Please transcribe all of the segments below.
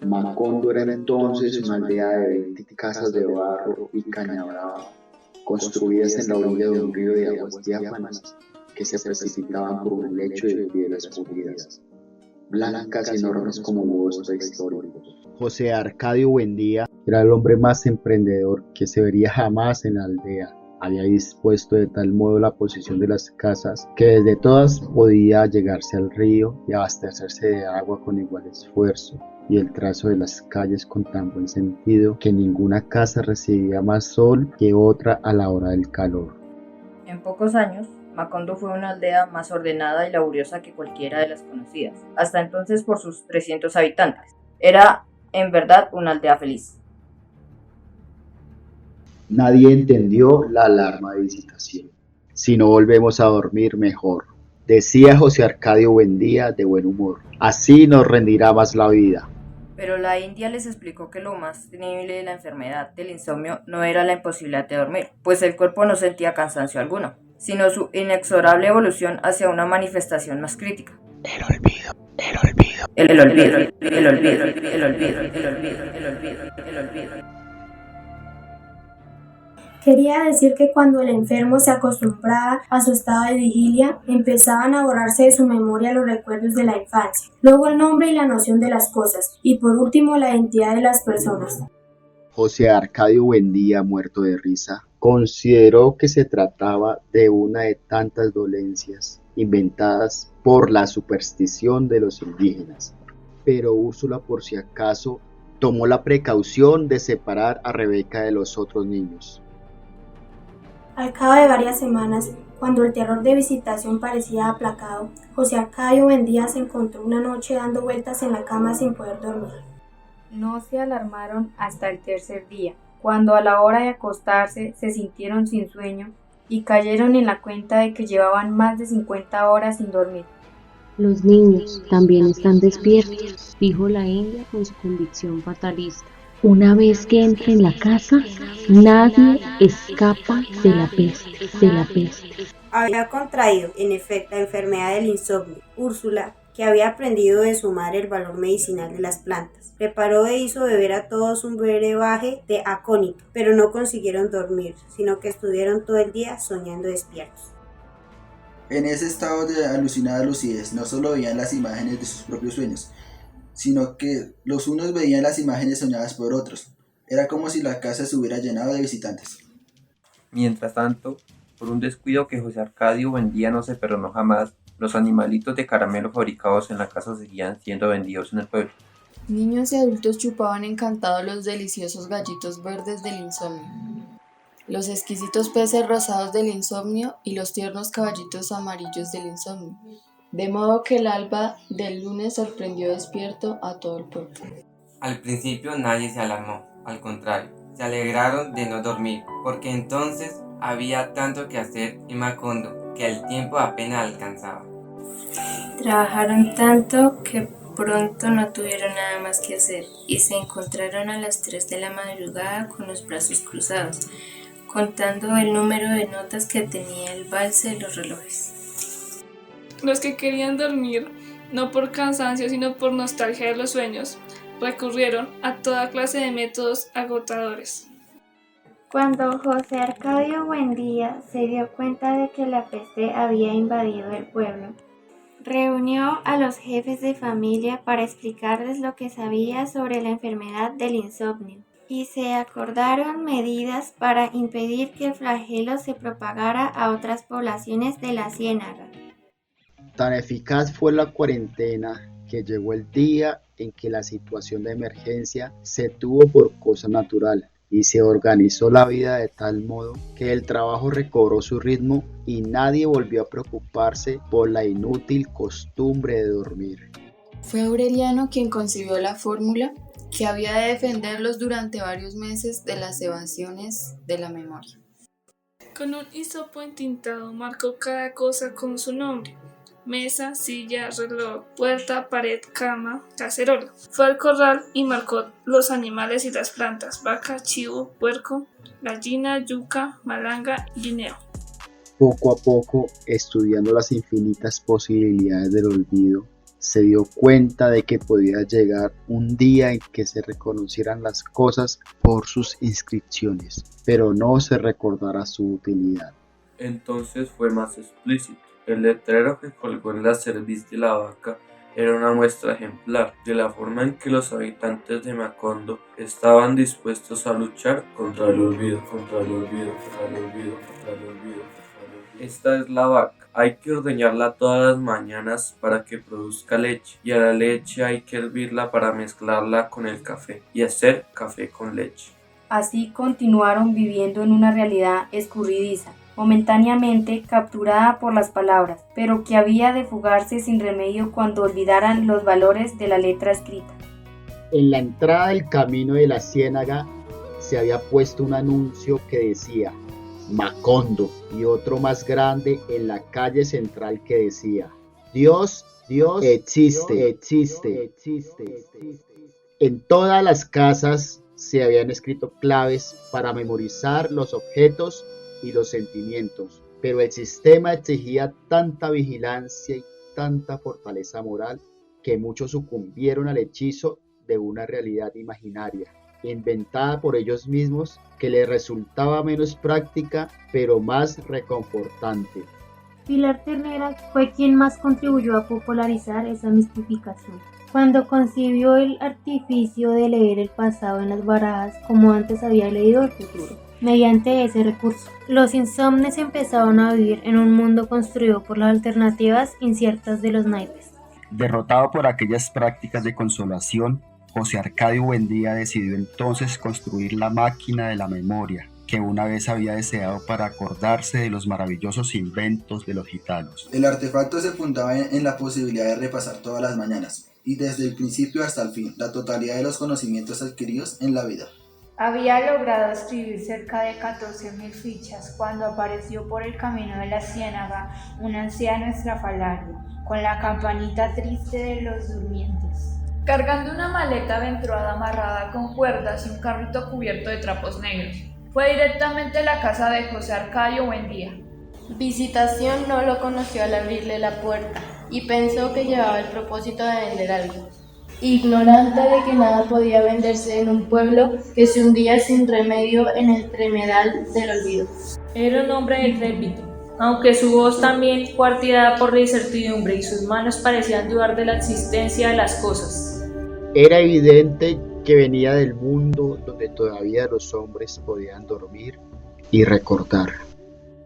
Macondo era entonces una aldea de 20 casas de barro y caña brava, construidas en la orilla de un río de aguas diáfanas que se precipitaban por un lecho de piedras pulidas, blancas y enormes como huevos prehistóricos. José Arcadio Buendía era el hombre más emprendedor que se vería jamás en la aldea. Había dispuesto de tal modo la posición de las casas que desde todas podía llegarse al río y abastecerse de agua con igual esfuerzo, y el trazo de las calles con tan buen sentido que ninguna casa recibía más sol que otra a la hora del calor. En pocos años, Macondo fue una aldea más ordenada y laboriosa que cualquiera de las conocidas, hasta entonces por sus 300 habitantes. Era, en verdad, una aldea feliz. Nadie entendió la alarma de visitación. Si no volvemos a dormir, mejor, decía José Arcadio Buendía de buen humor. Así nos rendirá más la vida. Pero la India les explicó que lo más temible de la enfermedad del insomnio no era la imposibilidad de dormir, pues el cuerpo no sentía cansancio alguno, sino su inexorable evolución hacia una manifestación más crítica. El olvido, el olvido. El olvido, el olvido, el olvido, el olvido, el olvido, el olvido. Quería decir que cuando el enfermo se acostumbraba a su estado de vigilia, empezaban a borrarse de su memoria los recuerdos de la infancia, luego el nombre y la noción de las cosas, y por último la identidad de las personas. José Arcadio Buendía, muerto de risa, consideró que se trataba de una de tantas dolencias inventadas por la superstición de los indígenas. Pero Úrsula, por si acaso, tomó la precaución de separar a Rebeca de los otros niños. Al cabo de varias semanas, cuando el terror de visitación parecía aplacado, José Arcadio Buendía se encontró una noche dando vueltas en la cama sin poder dormir. No se alarmaron hasta el tercer día, cuando a la hora de acostarse se sintieron sin sueño y cayeron en la cuenta de que llevaban más de 50 horas sin dormir. Los niños también están despiertos, dijo la India con su convicción fatalista. Una vez que entre en la casa, nadie escapa de la peste. Había contraído, en efecto, la enfermedad del insomnio. Úrsula, que había aprendido de su madre el valor medicinal de las plantas, preparó e hizo beber a todos un brebaje de acónito, pero no consiguieron dormir, sino que estuvieron todo el día soñando despiertos. En ese estado de alucinada lucidez, no solo veían las imágenes de sus propios sueños, sino que los unos veían las imágenes soñadas por otros. Era como si la casa se hubiera llenado de visitantes. Mientras tanto, por un descuido que José Arcadio Buendía no se perdonó jamás, los animalitos de caramelo fabricados en la casa seguían siendo vendidos en el pueblo. Niños y adultos chupaban encantados los deliciosos gallitos verdes del insomnio, los exquisitos peces rosados del insomnio y los tiernos caballitos amarillos del insomnio. De modo que el alba del lunes sorprendió despierto a todo el pueblo. Al principio nadie se alarmó, al contrario, se alegraron de no dormir, porque entonces había tanto que hacer en Macondo que el tiempo apenas alcanzaba. Trabajaron tanto que pronto no tuvieron nada más que hacer y se encontraron a las 3 de la madrugada con los brazos cruzados, contando el número de notas que tenía el valse de los relojes. Los que querían dormir, no por cansancio sino por nostalgia de los sueños, recurrieron a toda clase de métodos agotadores. Cuando José Arcadio Buendía se dio cuenta de que la peste había invadido el pueblo, reunió a los jefes de familia para explicarles lo que sabía sobre la enfermedad del insomnio y se acordaron medidas para impedir que el flagelo se propagara a otras poblaciones de la ciénaga. Tan eficaz fue la cuarentena que llegó el día en que la situación de emergencia se tuvo por cosa natural y se organizó la vida de tal modo que el trabajo recobró su ritmo y nadie volvió a preocuparse por la inútil costumbre de dormir. Fue Aureliano quien concibió la fórmula que había de defenderlos durante varios meses de las evasiones de la memoria. Con un hisopo entintado marcó cada cosa con su nombre: mesa, silla, reloj, puerta, pared, cama, cacerola. Fue al corral y marcó los animales y las plantas: vaca, chivo, puerco, gallina, yuca, malanga, guineo. Poco a poco, estudiando las infinitas posibilidades del olvido, se dio cuenta de que podía llegar un día en que se reconocieran las cosas por sus inscripciones, pero no se recordara su utilidad. Entonces fue más explícito. El letrero que colgó en la cerviz de la vaca era una muestra ejemplar de la forma en que los habitantes de Macondo estaban dispuestos a luchar contra el olvido, contra el olvido, contra el olvido, contra el olvido. Esta es la vaca. Hay que ordeñarla todas las mañanas para que produzca leche, y a la leche hay que hervirla para mezclarla con el café y hacer café con leche. Así continuaron viviendo en una realidad escurridiza, momentáneamente capturada por las palabras, pero que había de fugarse sin remedio cuando olvidaran los valores de la letra escrita. En la entrada del camino de la ciénaga se había puesto un anuncio que decía Macondo, y otro más grande en la calle central que decía Dios existe. En todas las casas se habían escrito claves para memorizar los objetos y los sentimientos, pero el sistema exigía tanta vigilancia y tanta fortaleza moral que muchos sucumbieron al hechizo de una realidad imaginaria, inventada por ellos mismos, que les resultaba menos práctica, pero más reconfortante. Pilar Ternera fue quien más contribuyó a popularizar esa mistificación, cuando concibió el artificio de leer el pasado en las barajas como antes había leído el futuro. Mediante ese recurso, los insomnes empezaron a vivir en un mundo construido por las alternativas inciertas de los naipes. Derrotado por aquellas prácticas de consolación, José Arcadio Buendía decidió entonces construir la máquina de la memoria, que una vez había deseado para acordarse de los maravillosos inventos de los gitanos. El artefacto se fundaba en la posibilidad de repasar todas las mañanas, y desde el principio hasta el fin, la totalidad de los conocimientos adquiridos en la vida. Había logrado escribir cerca de 14.000 fichas cuando apareció por el camino de la ciénaga un anciano estrafalario, con la campanita triste de los durmientes, cargando una maleta aventurada amarrada con cuerdas y un carrito cubierto de trapos negros. Fue directamente a la casa de José Arcadio Buendía. Visitación no lo conoció al abrirle la puerta y pensó que llevaba el propósito de vender algo, ignorante de que nada podía venderse en un pueblo que se hundía sin remedio en el tremedal del olvido. Era un hombre decrépito, aunque su voz también cuarteada por la incertidumbre y sus manos parecían dudar de la existencia de las cosas. Era evidente que venía del mundo donde todavía los hombres podían dormir y recordar.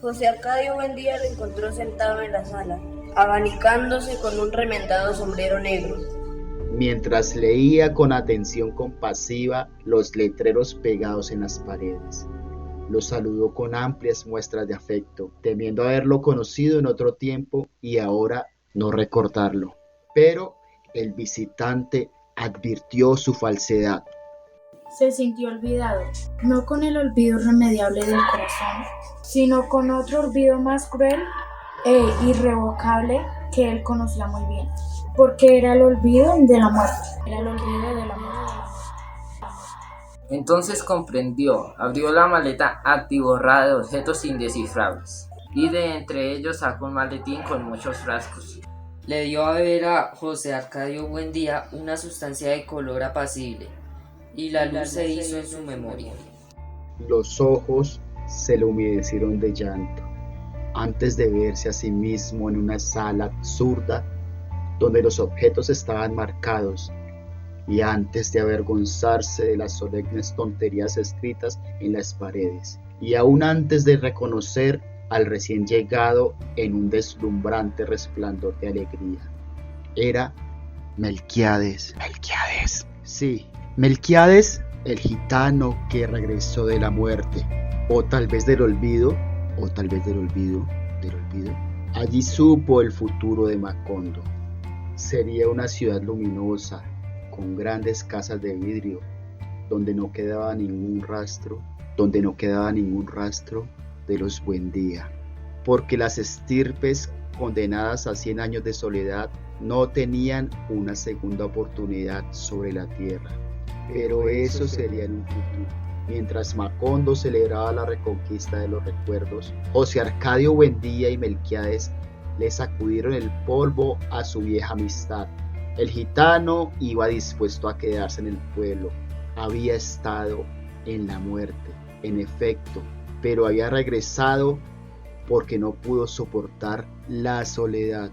José Arcadio Buendía lo encontró sentado en la sala, abanicándose con un remendado sombrero negro, mientras leía con atención compasiva los letreros pegados en las paredes. Lo saludó con amplias muestras de afecto, temiendo haberlo conocido en otro tiempo y ahora no recordarlo. Pero el visitante advirtió su falsedad. Se sintió olvidado, no con el olvido irremediable del corazón, sino con otro olvido más cruel e irrevocable que él conocía muy bien, porque era el olvido de la muerte. Era el olvido de la muerte. Entonces comprendió, abrió la maleta atiborrada de objetos indescifrables, y de entre ellos sacó un maletín con muchos frascos. Le dio a beber a José Arcadio Buendía una sustancia de color apacible, y la luz se hizo en su memoria. Los ojos se le humedecieron de llanto, antes de verse a sí mismo en una sala absurda, donde los objetos estaban marcados, y antes de avergonzarse de las solemnes tonterías escritas en las paredes, y aún antes de reconocer al recién llegado en un deslumbrante resplandor de alegría. Era Melquiades. Sí, Melquiades, el gitano que regresó de la muerte, o tal vez del olvido, Allí supo el futuro de Macondo. Sería una ciudad luminosa, con grandes casas de vidrio, donde no quedaba ningún rastro de los Buendía, porque las estirpes condenadas a 100 años de soledad no tenían una segunda oportunidad sobre la tierra. Pero eso sería en un futuro. Mientras Macondo celebraba la reconquista de los recuerdos, José Arcadio Buendía y Melquiades le sacudieron el polvo a su vieja amistad El gitano iba dispuesto a quedarse en el pueblo. Había estado en la muerte, en efecto, pero había regresado porque no pudo soportar la soledad.